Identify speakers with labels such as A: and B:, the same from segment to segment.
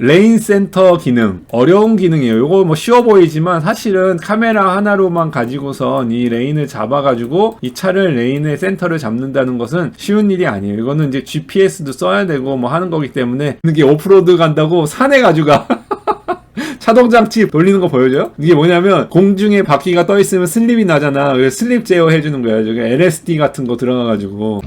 A: 레인 센터 기능, 어려운 기능이에요. 이거 뭐 쉬워 보이지만 사실은 카메라 하나로만 가지고선 이 레인을 잡아가지고 이 차를 레인의 센터를 잡는다는 것은 쉬운 일이 아니에요. 이거는 이제 GPS도 써야 되고 뭐 하는 거기 때문에 이게 오프로드 간다고 산에 가지고 가. 차동장치 돌리는 거 보여줘요? 이게 뭐냐면 공중에 바퀴가 떠 있으면 슬립이 나잖아. 그래서 슬립 제어 해주는 거야. 저기 LSD 같은 거 들어가가지고.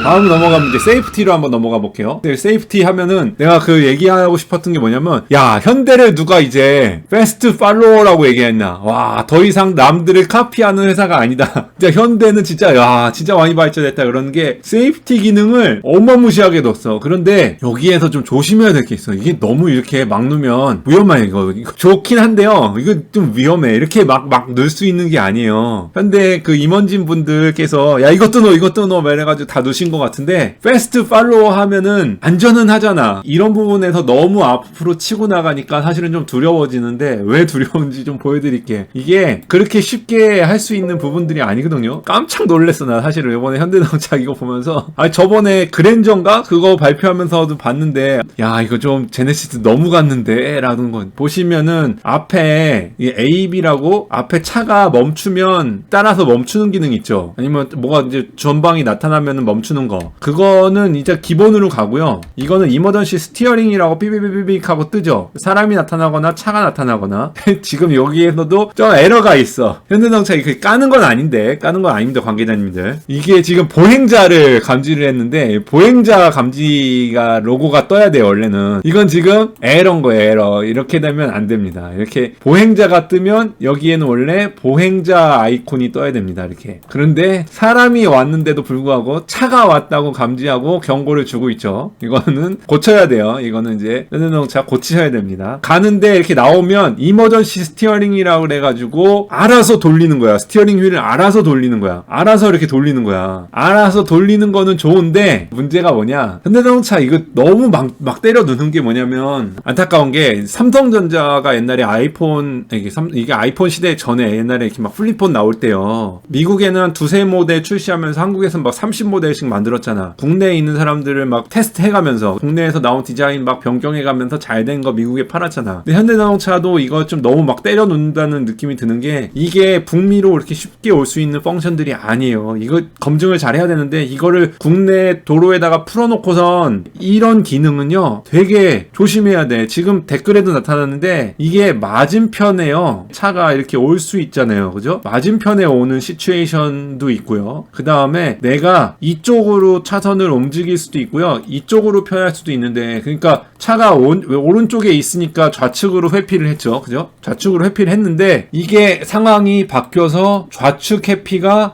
A: 다음 넘어가면 이제 세이프티로 한번 넘어가 볼게요. 세이프티 하면은 내가 그 얘기하고 싶었던 게 뭐냐면, 야, 현대를 누가 이제 패스트 팔로워라고 얘기했나. 와, 더 이상 남들을 카피하는 회사가 아니다. 진짜 현대는 진짜, 야, 진짜 많이 발전했다. 그러는 게 세이프티 기능을 어마무시하게 넣었어. 그런데 여기에서 좀 조심해야 될 게 있어. 이게 너무 이렇게 막 넣으면 위험해. 이거 좋긴 한데요. 이거 좀 위험해. 이렇게 막 넣을 수 있는 게 아니에요. 현대 그 임원진 분들께서 야, 이것도 넣어 이래가지고 다 넣으신 것 같은데, 패스트 팔로워 하면은 안전은 하잖아. 이런 부분에서 너무 앞으로 치고 나가니까 사실은 좀 두려워지는데, 왜 두려운지 좀 보여드릴게. 이게 그렇게 쉽게 할 수 있는 부분들이 아니거든요. 깜짝 놀랐어. 나 사실은 이번에 현대자동차 이거 보면서, 저번에 그랜저인가 그거 발표하면서도 봤는데, 야, 이거 좀 제네시스 너무 갔는데 라는 건 보시면은 앞에 이 AB라고 앞에 차가 멈추면 따라서 멈추는 기능 있죠. 아니면 뭐가 이제 전방이 나타나면은 멈추는 거, 그거는 이제 기본으로 가고요. 이거는 이머전시 스티어링이라고 삐삐삐삐 하고 뜨죠. 사람이 나타나거나 차가 나타나거나. 지금 여기에서도 좀 에러가 있어. 현대자동차 이렇게 까는 건 아닙니다, 관계자님들. 이게 지금 보행자를 감지를 했는데, 보행자 감지가 로고가 떠야 돼요. 원래는 이건 지금 에러인 거예요. 에러. 이렇게 되면 안 됩니다. 이렇게 보행자가 뜨면 여기에는 원래 보행자 아이콘이 떠야 됩니다. 이렇게. 그런데 사람이 왔는데도 불구하고 차가 왔다고 감지하고 경고를 주고 있죠. 이거는 고쳐야 돼요. 이거는 이제 현대자동차 고치셔야 됩니다. 가는데 이렇게 나오면 이머전시 스티어링이라고 그래가지고 알아서 돌리는 거야. 스티어링 휠을 알아서 돌리는 거야. 알아서 이렇게 돌리는 거야. 알아서 돌리는 거는 좋은데, 문제가 뭐냐, 현대자동차 이거 너무 막 때려 넣는 게 뭐냐면, 안타까운 게 삼성전자가 옛날에 아이폰, 이게 아이폰 시대 전에 옛날에 이렇게 막 플립폰 나올 때요, 미국에는 한 두세 모델 출시하면서 한국에서는 막 30모델씩 만들었잖아. 국내에 있는 사람들을 막 테스트 해가면서 국내에서 나온 디자인 막 변경해가면서 잘 된 거 미국에 팔았잖아. 근데 현대자동차도 이거 좀 너무 막 때려 놓는다는 느낌이 드는 게, 이게 북미로 이렇게 쉽게 올 수 있는 펑션들이 아니에요. 이거 검증을 잘 해야 되는데, 이거를 국내 도로에다가 풀어놓고선 이런 기능은요 되게 조심해야 돼. 지금 댓글에도 나타났는데, 이게 맞은편에요 차가 이렇게 올 수 있잖아요. 그죠? 맞은편에 오는 시츄에이션도 있고요. 그 다음에 내가 이쪽으로 차선을 움직일 수도 있고요, 이쪽으로 편할 수도 있는데, 그러니까 차가 오른쪽에 있으니까 좌측으로 회피를 했죠. 그죠? 좌측으로 회피를 했는데, 이게 상황이 바뀌어서 좌측 회피가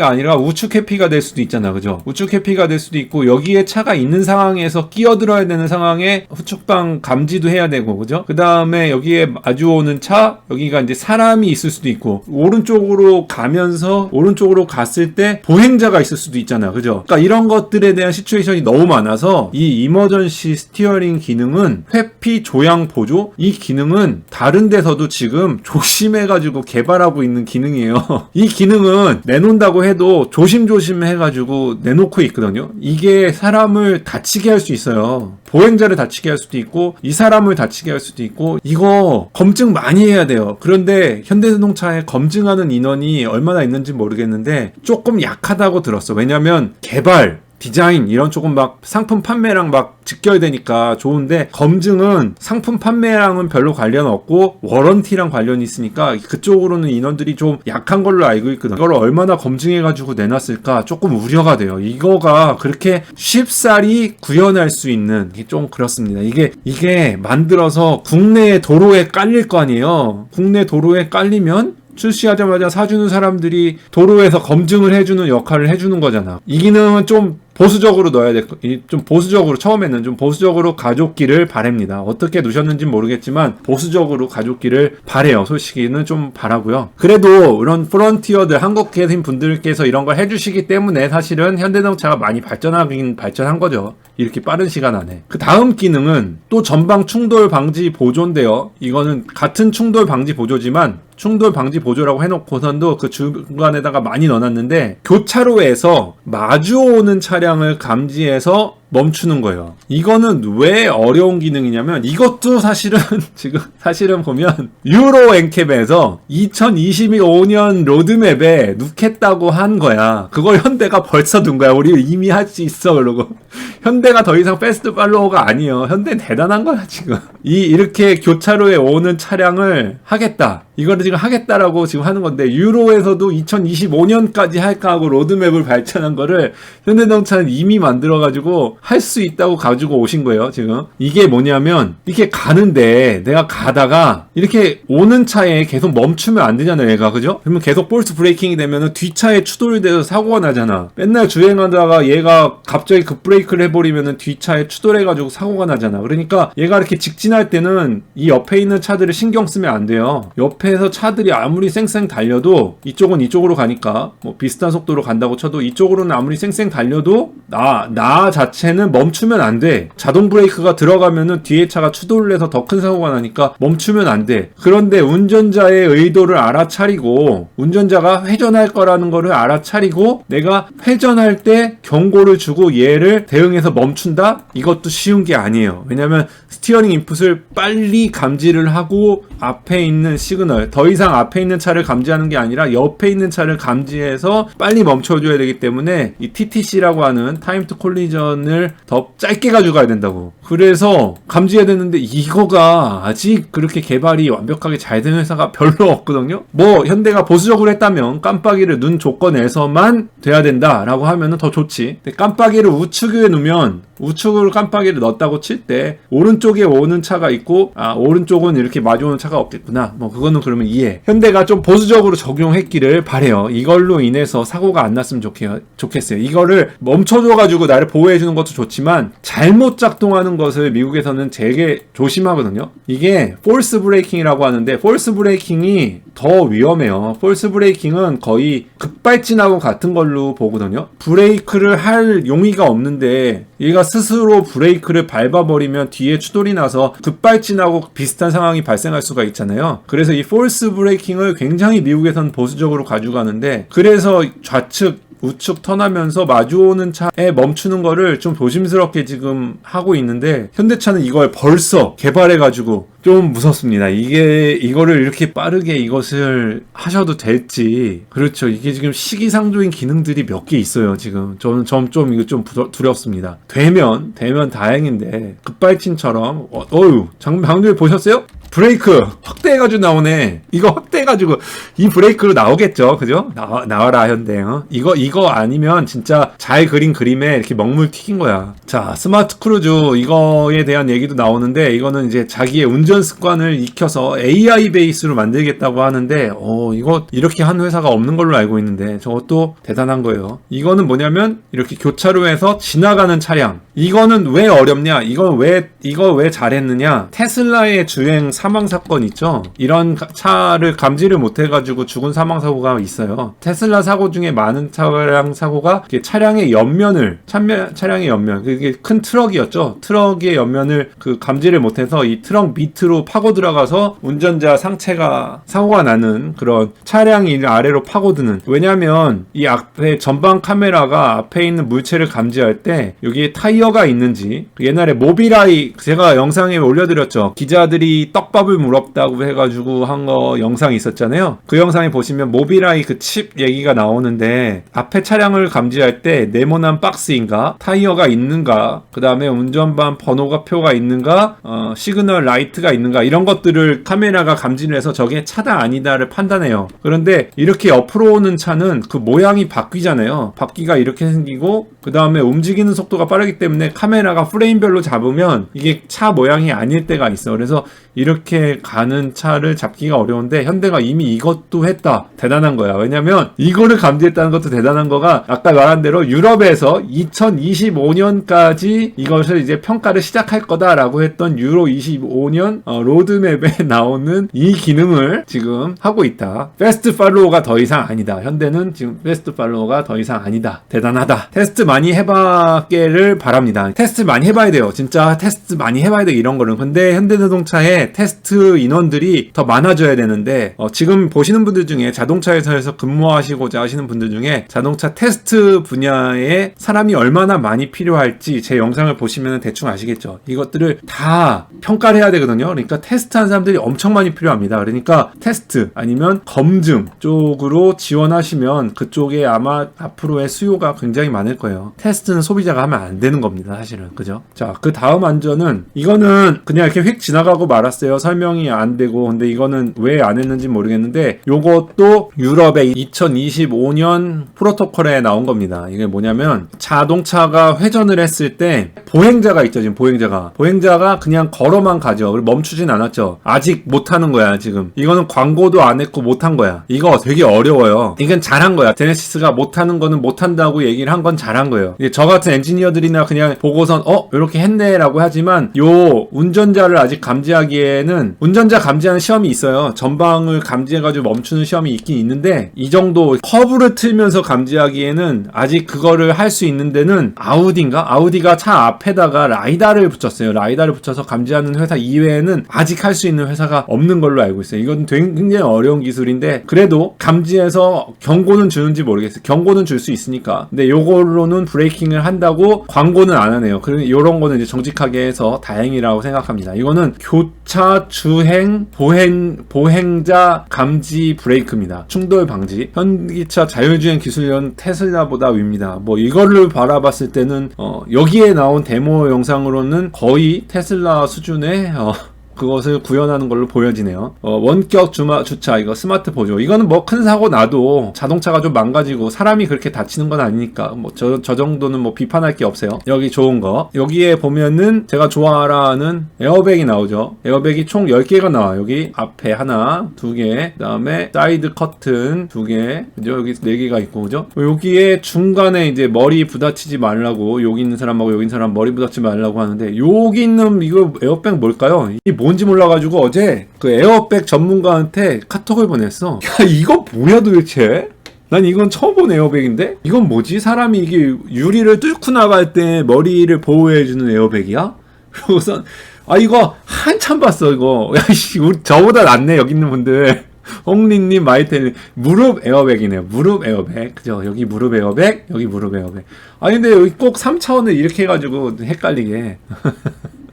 A: 아니라 우측 회피가 될 수도 있잖아. 그죠? 우측 회피가 될 수도 있고, 여기에 차가 있는 상황에서 끼어들어야 되는 상황에 후측방 감지도 해야 되고, 그죠? 그 다음에 여기에 마주오는 차, 여기가 이제 사람이 있을 수도 있고, 오른쪽으로 가면서 오른쪽으로 갔을 때 보행자가 있을 수도 있잖아. 그죠? 그러니까 이런 것들에 대한 시츄에이션이 너무 많아서, 이 이머전시 스티어링 기능은 회피 조향 보조, 이 기능은 다른 데서도 지금 조심해가지고 개발하고 있는 기능이에요. 이 기능은 내놓는다고 해도 조심조심 해가지고 내놓고 있거든요. 이게 사람을 다치게 할 수 있어요. 보행자를 다치게 할 수도 있고, 이 사람을 다치게 할 수도 있고, 이거 검증 많이 해야 돼요. 그런데 현대자동차에 검증하는 인원이 얼마나 있는지 모르겠는데 조금 약하다고 들었어. 왜냐면 개발, 디자인 이런 조금 막 상품 판매랑 막 직결되니까 좋은데, 검증은 상품 판매랑은 별로 관련 없고 워런티랑 관련이 있으니까 그쪽으로는 인원들이 좀 약한 걸로 알고 있거든. 이걸 얼마나 검증해가지고 내놨을까 조금 우려가 돼요. 이거가 그렇게 쉽사리 구현할 수 있는 게 좀 그렇습니다. 이게 만들어서 국내 도로에 깔릴 거 아니에요. 국내 도로에 깔리면 출시하자마자 사주는 사람들이 도로에서 검증을 해주는 역할을 해주는 거잖아. 이 기능은 좀 보수적으로 넣어야 될 거, 좀 보수적으로, 처음에는 좀 보수적으로 가져오기를 바랍니다. 어떻게 두셨는지 모르겠지만 보수적으로 가져오기를 바래요. 솔직히는 좀 바라고요. 그래도 이런 프론티어들, 한국 계신 분들께서 이런 걸 해주시기 때문에 사실은 현대자동차가 많이 발전하긴 발전한 거죠. 이렇게 빠른 시간 안에. 그 다음 기능은 또 전방 충돌 방지 보조인데요. 이거는 같은 충돌 방지 보조지만 충돌 방지 보조라고 해놓고선도 그 중간에다가 많이 넣어놨는데, 교차로에서 마주오는 차량을 감지해서 멈추는 거예요. 이거는 왜 어려운 기능이냐면 이것도 사실은 보면 유로 엔캡에서 2025년 로드맵에 넣겠다고 한 거야. 그걸 현대가 벌써 둔 거야. 우리 이미 할 수 있어 그러고. 현대가 더 이상 패스트 팔로워가 아니에요. 현대는 대단한 거야 지금. 이렇게 교차로에 오는 차량을 하겠다. 이거를 지금 하겠다라고 지금 하는 건데 유로에서도 2025년까지 할까 하고 로드맵을 발전한 거를 현대자동차는 이미 만들어가지고 할 수 있다고 가지고 오신 거예요 지금. 이게 뭐냐면 이렇게 가는데 내가 가다가 이렇게 오는 차에 계속 멈추면 안 되잖아요 얘가. 그죠? 그러면 계속 폴스 브레이킹이 되면은 뒷차에 추돌이 돼서 사고가 나잖아. 맨날 주행하다가 얘가 갑자기 급브레이크를 해버리면은 뒷차에 추돌해가지고 사고가 나잖아. 그러니까 얘가 이렇게 직진할 때는 이 옆에 있는 차들을 신경 쓰면 안 돼요. 옆에서 차들이 아무리 쌩쌩 달려도 이쪽은 이쪽으로 가니까 뭐 비슷한 속도로 간다고 쳐도 이쪽으로는 아무리 쌩쌩 달려도 나 자체는 멈추면 안 돼. 자동 브레이크가 들어가면은 뒤에 차가 추돌을 해서 더 큰 사고가 나니까 멈추면 안 돼. 그런데 운전자의 의도를 알아차리고 운전자가 회전할 거라는 거를 알아차리고 내가 회전할 때 경고를 주고 얘를 대응해서 멈춘다? 이것도 쉬운 게 아니에요. 왜냐면 스티어링 인풋을 빨리 감지를 하고 앞에 있는 시그널, 더 이상 앞에 있는 차를 감지하는 게 아니라 옆에 있는 차를 감지해서 빨리 멈춰줘야 되기 때문에 이 TTC라고 하는 타임 투 콜리전을 더 짧게 가져가야 된다고. 그래서 감지해야 되는데 이거가 아직 그렇게 개발이 완벽하게 잘 된 회사가 별로 없거든요. 뭐 현대가 보수적으로 했다면 깜빡이를 눈 조건에서만 돼야 된다라고 하면은 더 좋지. 근데 깜빡이를 우측에 놓으면 우측으로 깜빡이를 넣었다고 칠 때 오른쪽에 오는 차가 있고 오른쪽은 이렇게 마주오는 차가 없겠구나. 뭐 그거는 그러면 이해. 현대가 좀 보수적으로 적용했기를 바래요. 이걸로 인해서 사고가 안 났으면 좋겠어요. 이거를 멈춰줘가지고 나를 보호해주는 것도 좋지만 잘못 작동하는 것을 미국에서는 되게 조심하거든요. 이게 폴스 브레이킹이라고 하는데 폴스 브레이킹이 더 위험해요. 폴스 브레이킹은 거의 급발진하고 같은 걸로 보거든요. 브레이크를 할 용의가 없는데 얘가 스스로 브레이크를 밟아버리면 뒤에 추돌이 나서 급발진하고 비슷한 상황이 발생할 수가 있잖아요. 그래서 이 폴스 브레이킹을 굉장히 미국에서는 보수적으로 가져가는데 그래서 좌측 우측 턴하면서 마주오는 차에 멈추는 거를 좀 조심스럽게 지금 하고 있는데 현대차는 이걸 벌써 개발해가지고 좀 무섭습니다. 이거를 이렇게 빠르게 이것을 하셔도 될지. 그렇죠. 이게 지금 시기상조인 기능들이 몇 개 있어요. 지금 저는 좀 이거 좀 두렵습니다. 되면 다행인데 급발진처럼 방금 전에 보셨어요? 브레이크 확대해가지고 나오네. 이거 확대해가지고 이 브레이크로 나오겠죠, 그죠? 나와라 현대. 이거 아니면 진짜 잘 그린 그림에 이렇게 먹물 튀긴 거야. 자, 스마트 크루즈 이거에 대한 얘기도 나오는데 이거는 이제 자기의 운전 습관을 익혀서 AI 베이스로 만들겠다고 하는데 이거 이렇게 한 회사가 없는 걸로 알고 있는데 저것도 대단한 거예요. 이거는 뭐냐면 이렇게 교차로에서 지나가는 차량. 이거는 왜 어렵냐? 이거 왜 잘했느냐? 테슬라의 주행 사망 사건 있죠? 이런 차를 감지를 못해가지고 죽은 사망 사고가 있어요. 테슬라 사고 중에 많은 차량 사고가 차량의 옆면을 그게 큰 트럭이었죠. 트럭의 옆면을 감지를 못해서 이 트럭 밑으로 파고 들어가서 운전자 상체가 사고가 나는 그런 차량이 아래로 파고드는. 왜냐면 이 앞에 전방 카메라가 앞에 있는 물체를 감지할 때 여기에 타이어가 있는지 옛날에 모비라이 제가 영상에 올려드렸죠. 기자들이 떡밥을 물었다고 해가지고 한 거 영상이 있었잖아요. 그 영상에 보시면 모비라이 그 칩 얘기가 나오는데 앞에 차량을 감지할 때 네모난 박스인가 타이어가 있는가 그 다음에 운전반 번호가표가 있는가 시그널 라이트가 있는가 이런 것들을 카메라가 감지를 해서 저게 차다 아니다를 판단해요. 그런데 이렇게 옆으로 오는 차는 그 모양이 바뀌잖아요. 바퀴가 이렇게 생기고 그 다음에 움직이는 속도가 빠르기 때문에 카메라가 프레임별로 잡으면 이게 차 모양이 아닐 때가 있어. 그래서 이렇게 가는 차를 잡기가 어려운데 현대가 이미 이것도 했다. 대단한 거야. 왜냐면 이거를 감지했다는 것도 대단한 거가 아까 말한 대로 유럽에서 2025년까지 이것을 이제 평가를 시작할 거다라고 했던 유로 25년 로드맵에 나오는 이 기능을 지금 하고 있다. 패스트 팔로워가 더 이상 아니다. 현대는 지금 패스트 팔로워가 더 이상 아니다. 대단하다. 테스트 많이 많이 해봤기를 바랍니다. 테스트 많이 해봐야 돼요. 진짜 테스트 많이 해봐야 돼, 이런 거는. 근데 현대자동차의 테스트 인원들이 더 많아져야 되는데 지금 보시는 분들 중에 자동차 회사에서 근무하시고자 하시는 분들 중에 자동차 테스트 분야에 사람이 얼마나 많이 필요할지 제 영상을 보시면 대충 아시겠죠. 이것들을 다 평가를 해야 되거든요. 그러니까 테스트하는 사람들이 엄청 많이 필요합니다. 그러니까 테스트 아니면 검증 쪽으로 지원하시면 그쪽에 아마 앞으로의 수요가 굉장히 많을 거예요. 테스트는 소비자가 하면 안 되는 겁니다, 사실은. 그죠? 자, 그 다음 안전은, 이거는 그냥 이렇게 휙 지나가고 말았어요. 설명이 안 되고. 근데 이거는 왜 안 했는지 모르겠는데, 요것도 유럽의 2025년 프로토콜에 나온 겁니다. 이게 뭐냐면 자동차가 회전을 했을 때 보행자가 있죠. 지금 보행자가 그냥 걸어만 가죠. 멈추진 않았죠. 아직 못하는 거야. 지금 이거는 광고도 안 했고 못한 거야. 이거 되게 어려워요. 이건 잘한 거야. 제네시스가 못하는 거는 못한다고 얘기를 한 건 잘한 거예요. 저 같은 엔지니어들이나 그냥 보고선 이렇게 했네 라고 하지만, 요 운전자를 아직 감지하기에는 운전자 감지하는 시험이 있어요. 전방을 감지해가지고 멈추는 시험이 있긴 있는데, 이 정도 커브를 틀면서 감지하기에는 아직 그거를 할 수 있는 데는 아우디가 차 앞에다가 라이다를 붙였어요. 라이다를 붙여서 감지하는 회사 이외에는 아직 할 수 있는 회사가 없는 걸로 알고 있어요. 이건 굉장히 어려운 기술인데, 그래도 감지해서 경고는 주는지 모르겠어요. 경고는 줄 수 있으니까. 근데 요걸로는 브레이킹을 한다고 광고는 안 하네요. 그러면 요런 거는 이제 정직하게 해서 다행이라고 생각합니다. 이거는 교차 주행 보행자 감지 브레이크입니다. 충돌 방지. 현기차 자율주행 기술은 테슬라보다 위입니다. 뭐 이거를 바라봤을 때는 여기에 나온 데모 영상으로는 거의 테슬라 수준의 그것을 구현하는 걸로 보여지네요. 원격 주차, 이거 스마트 보조. 이거는 뭐 큰 사고 나도 자동차가 좀 망가지고 사람이 그렇게 다치는 건 아니니까 뭐 저 정도는 뭐 비판할 게 없어요. 여기 좋은 거. 여기에 보면은 제가 좋아하는 에어백이 나오죠. 에어백이 총 10개가 나와. 여기 앞에 하나, 2개, 그 다음에 사이드 커튼 2개, 그죠? 여기 4개가 있고, 그죠? 여기에 중간에 이제 머리 부딪히지 말라고, 여기 있는 사람하고 여기 있는 사람 머리 부딪히지 말라고 하는데, 여기 있는 이거 에어백 뭘까요? 이 뭔지 몰라가지고 어제 그 에어백 전문가한테 카톡을 보냈어. 야, 이거 뭐야 도대체? 난 이건 처음 본 에어백인데? 이건 뭐지? 사람이 이게 유리를 뚫고 나갈 때 머리를 보호해주는 에어백이야? 그러고선 이거 한참 봤어. 이거 야씨, 저보다 낫네 여기 있는 분들. 홍리님, 마이텔님. 무릎 에어백이네요. 무릎 에어백. 그죠? 여기 무릎 에어백, 여기 무릎 에어백. 근데 여기 꼭 3차원을 이렇게 해가지고 헷갈리게.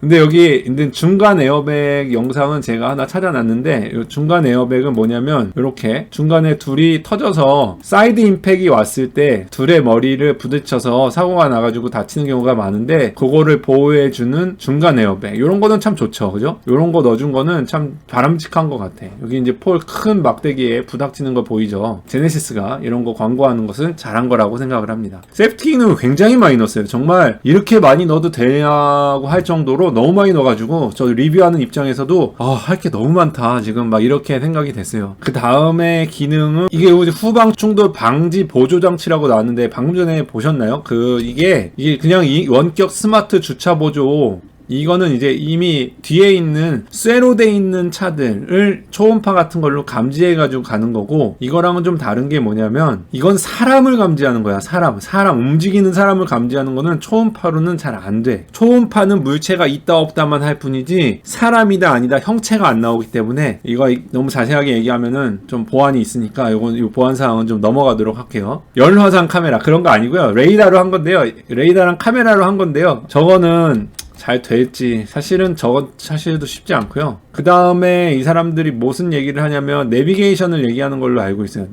A: 근데 여기 있는 중간 에어백 영상은 제가 하나 찾아놨는데, 이 중간 에어백은 뭐냐면 이렇게 중간에 둘이 터져서 사이드 임팩이 왔을 때 둘의 머리를 부딪혀서 사고가 나가지고 다치는 경우가 많은데, 그거를 보호해주는 중간 에어백. 이런 거는 참 좋죠. 그죠? 이런 거 넣어준 거는 참 바람직한 것 같아. 여기 이제 폴 큰 막대기에 부닥치는 거 보이죠? 제네시스가 이런 거 광고하는 것은 잘한 거라고 생각을 합니다. 세프티는 굉장히 많이 넣었어요. 정말 이렇게 많이 넣어도 되냐고 할 정도로 너무 많이 넣어가지고 저 리뷰하는 입장에서도 할 게 너무 많다 지금 막 이렇게 생각이 됐어요. 그 다음에 기능은 이게 후방 충돌 방지 보조 장치라고 나왔는데, 방금 전에 보셨나요? 이게 그냥 이 원격 스마트 주차 보조, 이거는 이제 이미 뒤에 있는 쇠로 돼 있는 차들을 초음파 같은 걸로 감지해가지고 가는 거고, 이거랑은 좀 다른 게 뭐냐면 이건 사람을 감지하는 거야. 사람 움직이는 사람을 감지하는 거는 초음파로는 잘 안 돼. 초음파는 물체가 있다 없다만 할 뿐이지 사람이다 아니다 형체가 안 나오기 때문에, 이거 너무 자세하게 얘기하면은 좀 보안이 있으니까 이 보안 사항은 좀 넘어가도록 할게요. 열화상 카메라 그런 거 아니고요. 레이더로 한 건데요. 레이더랑 카메라로 한 건데요. 저거는 잘 될지 사실은 저건 사실도 쉽지 않고요. 그 다음에 이 사람들이 무슨 얘기를 하냐면 내비게이션을 얘기하는 걸로 알고 있어요.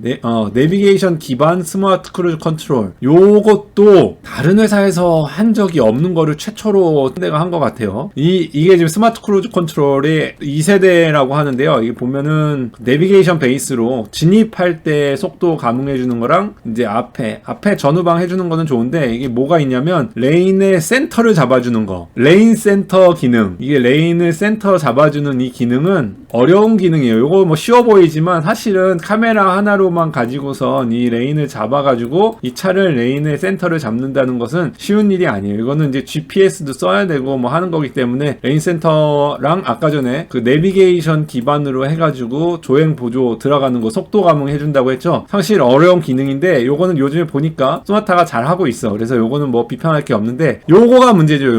A: 내비게이션 기반 스마트 크루즈 컨트롤, 요것도 다른 회사에서 한 적이 없는 거를 최초로 내가 한 것 같아요. 이게 지금 스마트 크루즈 컨트롤의 2세대라고 하는데요. 이게 보면은 내비게이션 베이스로 진입할 때 속도 감응해 주는 거랑 이제 앞에 전후방 해주는 거는 좋은데, 이게 뭐가 있냐면 레인의 센터를 잡아주는 거, 레인 레인 센터 기능. 이게 레인을 센터 잡아주는 이 기능은 어려운 기능이에요. 요거 뭐 쉬워 보이지만 사실은 카메라 하나로만 가지고선 이 레인을 잡아가지고 이 차를 레인의 센터를 잡는다는 것은 쉬운 일이 아니에요. 이거는 이제 GPS도 써야 되고 뭐 하는 거기 때문에 레인 센터랑 아까 전에 그 내비게이션 기반으로 해가지고 조행 보조 들어가는 거 속도 감응 해준다고 했죠. 사실 어려운 기능인데 요거는 요즘에 보니까 소나타가 잘 하고 있어. 그래서 요거는 뭐 비판할 게 없는데 요거가 문제죠.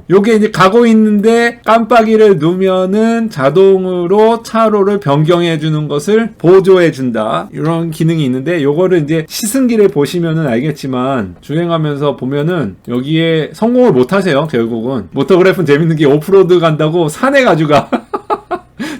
A: 요게 이제 가고 있는데 깜빡이를 누면은 자동으로 차로를 변경해 주는 것을 보조해 준다. 이런 기능이 있는데 요거를 이제 시승기를 보시면은 알겠지만 주행하면서 보면은 여기에 성공을 못 하세요. 결국은 모터그래프는 재밌는 게 오프로드 간다고 산에 가지고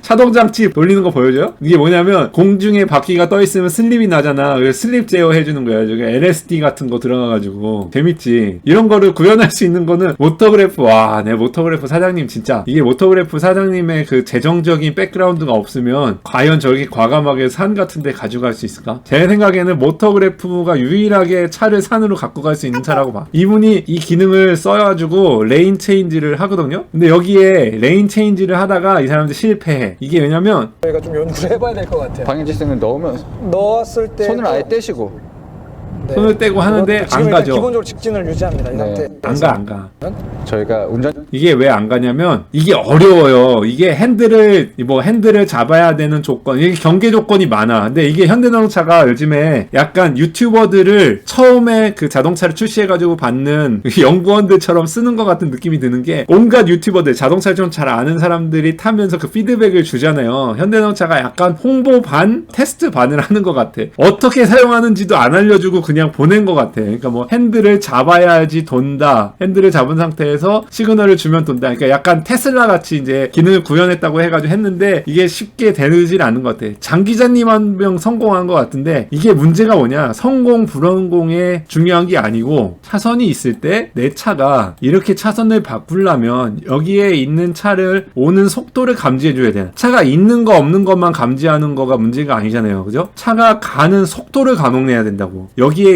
A: 차동장치 돌리는 거 보여줘요? 이게 뭐냐면 공중에 바퀴가 떠있으면 슬립이 나잖아. 그래서 슬립 제어 해주는 거야. 저기 LSD 같은 거 들어가가지고 재밌지. 이런 거를 구현할 수 있는 거는 모터그래프. 와, 내 모터그래프 사장님 진짜 이게 모터그래프 사장님의 그 재정적인 백그라운드가 없으면 과연 저렇게 과감하게 산 같은 데 가져갈 수 있을까? 제 생각에는 모터그래프가 유일하게 차를 산으로 갖고 갈 수 있는 차라고 봐. 이분이 이 기능을 써가지고 레인 체인지를 하거든요. 근데 여기에 레인 체인지를 하다가 이 사람들 실패해. 이게 왜냐면
B: 저희가 좀 연구를 해봐야 될 것 같아요.
C: 방향지시는
B: 넣었을 때
C: 손을 아예 떼시고
A: 손을 떼고 하는데
B: 지금
A: 안 가죠.
B: 기본적으로 직진을 유지합니다. 이
C: 네.
B: 상태.
A: 안 가.
C: 저희가 운전
A: 이게 왜 안 가냐면 이게 어려워요. 이게 핸들을 잡아야 되는 조건, 이게 경계 조건이 많아. 근데 이게 현대자동차가 요즘에 약간 유튜버들을 처음에 그 자동차를 출시해가지고 받는 연구원들처럼 쓰는 것 같은 느낌이 드는 게 온갖 유튜버들, 자동차를 좀 잘 아는 사람들이 타면서 그 피드백을 주잖아요. 현대자동차가 약간 홍보 반, 테스트 반을 하는 것 같아. 어떻게 사용하는지도 안 알려주고 그냥 보낸 것 같아. 그러니까 뭐 핸들을 잡아야지 돈다. 핸들을 잡은 상태에서 시그널을 주면 돈다. 그러니까 약간 테슬라 같이 이제 기능을 구현했다고 해가지고 했는데 이게 쉽게 되질 않은 것 같아. 장 기자님 한 명 성공한 것 같은데 이게 문제가 뭐냐? 성공 불성공에 중요한 게 아니고 차선이 있을 때 내 차가 이렇게 차선을 바꾸려면 여기에 있는 차를 오는 속도를 감지해줘야 돼. 차가 있는 거 없는 것만 감지하는 거가 문제가 아니잖아요. 그죠? 차가 가는 속도를 감응해야 된다고. 여기에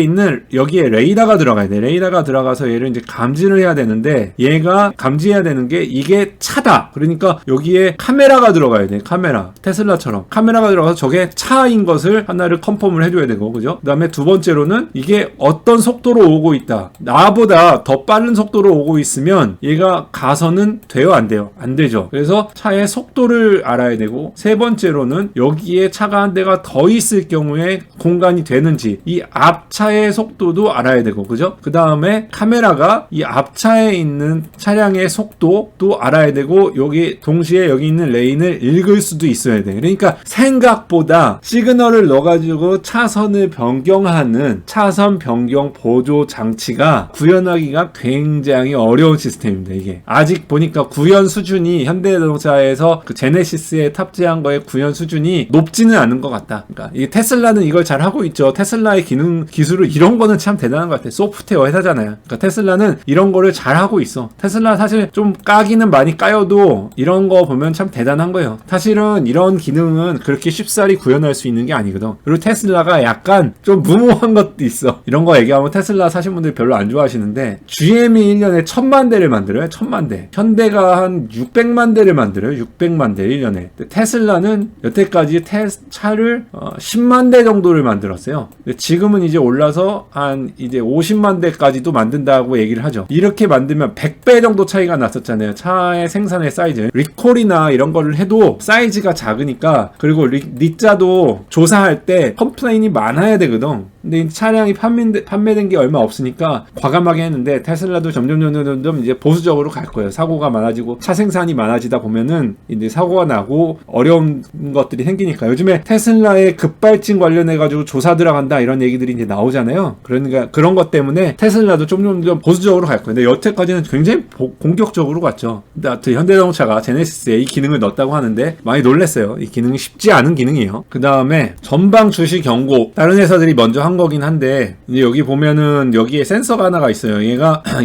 A: 레이더가 들어가야 돼. 레이더가 들어가서 얘를 이제 감지를 해야 되는데 얘가 감지해야 되는 게 이게 차다. 그러니까 여기에 카메라가 들어가야 돼. 카메라. 테슬라처럼. 카메라가 들어가서 저게 차인 것을 하나를 컨펌을 해줘야 되고, 그죠? 그 다음에 두 번째로는 이게 어떤 속도로 오고 있다. 나보다 더 빠른 속도로 오고 있으면 얘가 가서는 돼요? 안 돼요? 안 되죠. 그래서 차의 속도를 알아야 되고, 세 번째로는 여기에 차가 한 대가 더 있을 경우에 공간이 되는지 이 앞차의 속도도 알아야 되고, 그죠? 그 다음에 카메라가 이 앞차에 있는 차량의 속도도 알아야 되고, 여기 동시에 여기 있는 레인을 읽을 수도 있어야 돼. 그러니까 생각보다 시그널을 넣어가지고 차선을 변경하는 차선 변경 보조 장치가 구현하기가 굉장히 어려운 시스템입니다. 이게 아직 보니까 구현 수준이 현대자동차에서 그 제네시스에 탑재한 거의 구현 수준이 높지는 않은 것 같다. 그러니까 이 테슬라는 이걸 잘 하고 있죠. 테슬라의 기술을 이런 거는 참 대단한 것 같아. 소프트웨어 회사잖아요. 그러니까 테슬라는 이런 거를 잘 하고 있어. 테슬라 사실 좀 까기는 많이 까여도 이런 거 보면 참 대단한 거예요. 사실은 이런 기능은 그렇게 쉽사리 구현할 수 있는 게 아니거든. 그리고 테슬라가 약간 좀 무모한 것도 있어. 이런 거 얘기하면 테슬라 사신 분들이 별로 안 좋아하시는데 GM이 1년에 1000만 대를 만들어요. 1000만 대. 현대가 한 600만 대를 만들어요. 600만 대 1년에. 테슬라는 여태까지 차를 10만 대 정도를 만들었어요. 근데 지금은 이제 올라서 한 이제 50만 대까지도 만든다고 얘기를 하죠. 이렇게 만들면 100배 정도 차이가 났었잖아요. 차의 생산의 사이즈. 리콜이나 이런 거를 해도 사이즈가 작으니까, 그리고 리자도 조사할 때 컴플레인이 많아야 되거든. 근데 이 차량이 판매된 게 얼마 없으니까 과감하게 했는데 테슬라도 점점 이제 보수적으로 갈 거예요. 사고가 많아지고 차 생산이 많아지다 보면은 이제 사고가 나고 어려운 것들이 생기니까 요즘에 테슬라의 급발진 관련해가지고 조사 들어간다 이런 얘기들이 이제 나오잖아요. 그러니까 그런 것 때문에 테슬라도 좀 보수적으로 갈 거예요. 근데 여태까지는 굉장히 공격적으로 갔죠. 근데 하여튼 현대자동차가 제네시스에 이 기능을 넣었다고 하는데 많이 놀랐어요. 이 기능이 쉽지 않은 기능이에요. 그 다음에 전방 주시 경고. 다른 회사들이 먼저 한 거긴 한데 이제 여기 보면은 여기에 센서가 하나가 있어요.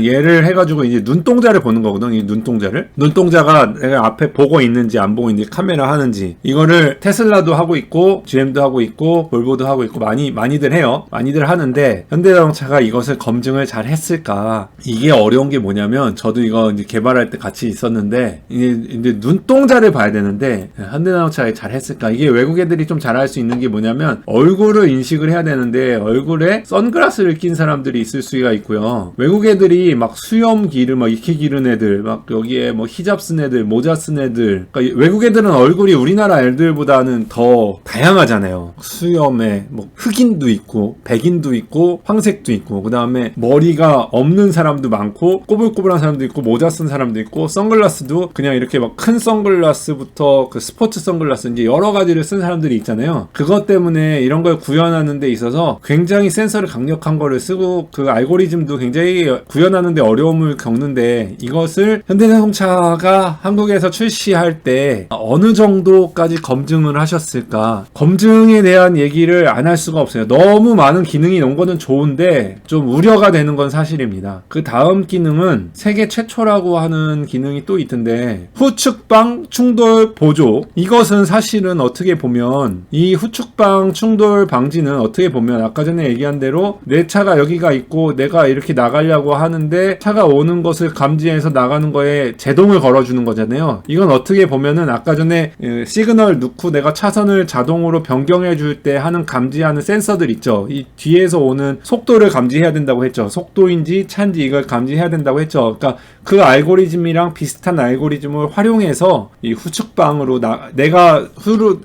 A: 얘를 해가지고 이제 눈동자를 보는 거거든. 이 눈동자가 내가 앞에 보고 있는지 안 보고 있는지 카메라 하는지 이거를 테슬라도 하고 있고 GM도 하고 있고 볼보도 하고 있고 많이들 해요. 많이들 얘기를 하는데 현대자동차가 이것을 검증을 잘 했을까? 이게 어려운 게 뭐냐면 저도 이거 이제 개발할 때 같이 있었는데 이제 눈동자를 봐야 되는데 현대자동차가 잘 했을까? 이게 외국 애들이 좀 잘할 수 있는 게 뭐냐면 얼굴을 인식을 해야 되는데 얼굴에 선글라스를 낀 사람들이 있을 수가 있고요. 외국 애들이 막 수염기를 막 익히 기른 애들, 막 여기에 뭐 히잡 쓴 애들, 모자 쓴 애들. 그러니까 외국 애들은 얼굴이 우리나라 애들보다는 더 다양하잖아요. 수염에 뭐 흑인도 있고 백인도 있고 황색도 있고 그다음에 머리가 없는 사람도 많고 꼬불꼬불한 사람도 있고 모자 쓴 사람도 있고 선글라스도 그냥 이렇게 막 큰 선글라스부터 그 스포츠 선글라스 이제 여러 가지를 쓴 사람들이 있잖아요. 그것 때문에 이런 걸 구현하는 데 있어서 굉장히 센서를 강력한 거를 쓰고 그 알고리즘도 굉장히 구현하는 데 어려움을 겪는데 이것을 현대자동차가 한국에서 출시할 때 어느 정도까지 검증을 하셨을까? 검증에 대한 얘기를 안 할 수가 없어요. 너무 많은 기능이 온 거는 좋은데 좀 우려가 되는 건 사실입니다. 그 다음 기능은 세계 최초라고 하는 기능이 또 있던데 후측방 충돌 보조. 이것은 사실은 어떻게 보면 이 후측방 충돌 방지는 어떻게 보면 아까 전에 얘기한 대로 내 차가 여기가 있고 내가 이렇게 나가려고 하는데 차가 오는 것을 감지해서 나가는 거에 제동을 걸어주는 거잖아요. 이건 어떻게 보면은 아까 전에 시그널 넣고 내가 차선을 자동으로 변경해 줄 때 하는 감지하는 센서들 있죠. 이 뒤에서 오는 속도를 감지해야 된다고 했죠. 속도인지 차인지 이걸 감지해야 된다고 했죠. 그러니까 그 알고리즘이랑 비슷한 알고리즘을 활용해서 이 후측방으로 내가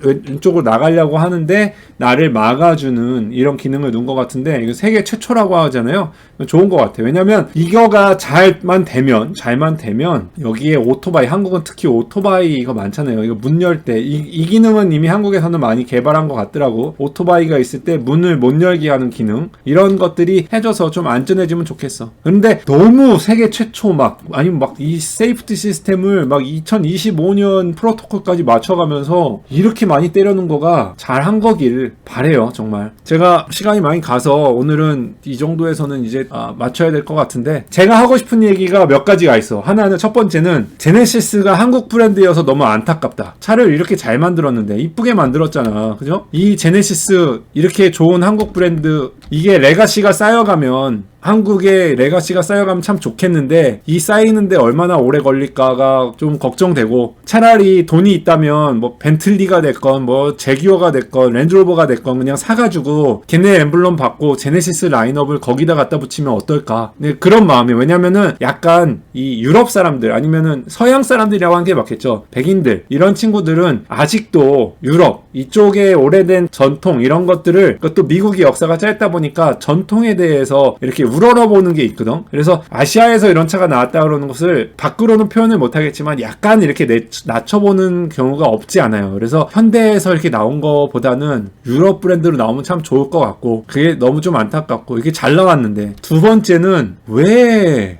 A: 왼쪽으로 나가려고 하는데 나를 막아주는 이런 기능을 넣은 것 같은데 이거 세계 최초라고 하잖아요. 좋은 것 같아요. 왜냐면 이거가 잘만 되면 여기에 오토바이, 한국은 특히 오토바이가 많잖아요. 이거 문 열 때 이 기능은 이미 한국에서는 많이 개발한 것 같더라고. 오토바이가 있을 때 문을 못 열게 하는 기능 이런 것들이 해줘서 좀 안전해지면 좋겠어. 그런데 너무 세계 최초 아니면 이 세이프티 시스템을 2025년 프로토콜까지 맞춰가면서 이렇게 많이 때려놓은 거가 잘한 거길 바래요. 정말 제가 시간이 많이 가서 오늘은 이 정도에서는 이제 맞춰야 될 것 같은데 제가 하고 싶은 얘기가 몇 가지가 있어. 하나는 첫 번째는 제네시스가 한국 브랜드여서 너무 안타깝다. 차를 이렇게 잘 만들었는데 이쁘게 만들었잖아. 그죠? 이 제네시스 이렇게 좋은 한국 브랜드 이게 레가시가 쌓여가면 한국의 레가시가 쌓여가면 참 좋겠는데 이 쌓이는데 얼마나 오래 걸릴까가 좀 걱정되고 차라리 돈이 있다면 뭐 벤틀리가 됐건 뭐 제규어가 됐건 랜드로버가 됐건 그냥 사가지고 걔네 엠블럼 받고 제네시스 라인업을 거기다 갖다 붙이면 어떨까. 네, 그런 마음이에요. 왜냐면은 약간 이 유럽 사람들 아니면은 서양 사람들이라고 하는 게 맞겠죠. 백인들 이런 친구들은 아직도 유럽 이쪽에 오래된 전통 이런 것들을 또 미국의 역사가 짧다 보니까 전통에 대해서 이렇게 우러러보는 게 있거든. 그래서 아시아에서 이런 차가 나왔다 그러는 것을 밖으로는 표현을 못하겠지만 약간 이렇게 낮춰보는 경우가 없지 않아요. 그래서 현대에서 이렇게 나온 거보다는 유럽 브랜드로 나오면 참 좋을 것 같고 그게 너무 좀 안타깝고 이게 잘 나왔는데 두 번째는 왜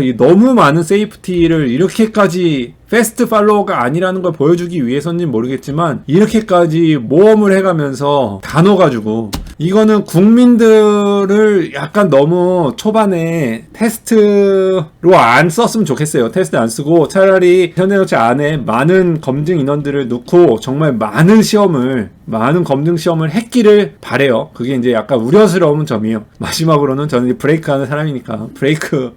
A: 이 너무 많은 세이프티를 이렇게까지 패스트 팔로워가 아니라는 걸 보여주기 위해서인지 모르겠지만 이렇게까지 모험을 해가면서 다 넣어가지고 이거는 국민들을 약간 너무 초반에 테스트로 안 썼으면 좋겠어요. 테스트 안 쓰고 차라리 현대자동차 안에 많은 검증 인원들을 넣고 정말 많은 검증 시험을 했기를 바래요. 그게 이제 약간 우려스러운 점이에요. 마지막으로는 저는 이제 브레이크 하는 사람이니까 브레이크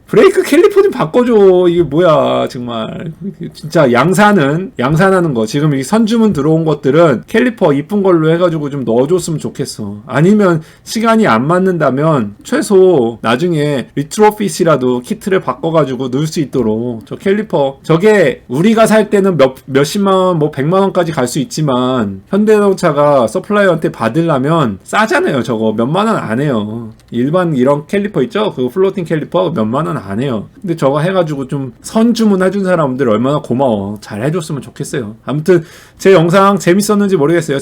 A: 캘리퍼 좀 바꿔줘. 이게 뭐야 정말. 진짜 양산하는 거 지금 이 선주문 들어온 것들은 캘리퍼 이쁜 걸로 해가지고 좀 넣어줬으면 좋겠어. 아니면 시간이 안 맞는다면 최소 나중에 리트로핏이라도 키트를 바꿔가지고 넣을 수 있도록 저 캘리퍼 저게 우리가 살 때는 몇십만원 뭐 100만원까지 갈 수 있지만 현대자동차가 서플라이어한테 받으려면 싸잖아요. 저거 몇만원 안 해요. 일반 이런 캘리퍼 있죠? 그 플로팅 캘리퍼 몇만원 안 해요. 근데 저거 해가지고 좀 선주문 해준 사람들 얼마나 고마워. 잘 해줬으면 좋겠어요. 아무튼 제 영상 재밌었는지 모르겠어요.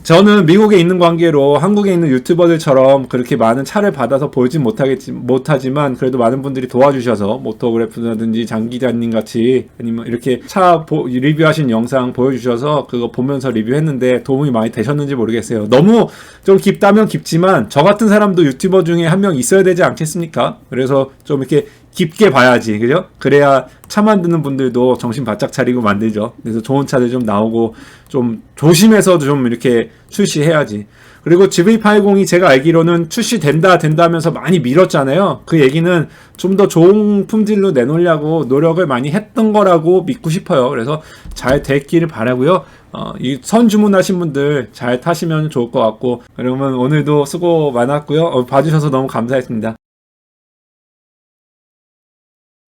A: 저는 미국에 있는 관계로 한국에 있는 유튜버들처럼 그렇게 많은 차를 받아서 보진 못하지만 그래도 많은 분들이 도와주셔서 모토그래프라든지 장 기자님 같이 아니면 이렇게 차 리뷰하신 영상 보여주셔서 그거 보면서 리뷰했는데 도움이 많이 되셨는지 모르겠어요. 너무 좀 깊다면 깊지만 저 같은 사람도 유튜버 중에 한 명 있어야 되지 않겠습니까? 그래서 좀 이렇게 깊게 봐야지, 그죠? 그래야 차 만드는 분들도 정신 바짝 차리고 만들죠. 그래서 좋은 차들 좀 나오고 좀 조심해서 좀 이렇게 출시해야지. 그리고 GV80이 제가 알기로는 출시된다 하면서 많이 미뤘잖아요. 그 얘기는 좀 더 좋은 품질로 내놓으려고 노력을 많이 했던 거라고 믿고 싶어요. 그래서 잘 됐기를 바라고요. 이 선 주문하신 분들 잘 타시면 좋을 것 같고, 그러면 오늘도 수고 많았고요. 봐주셔서 너무 감사했습니다.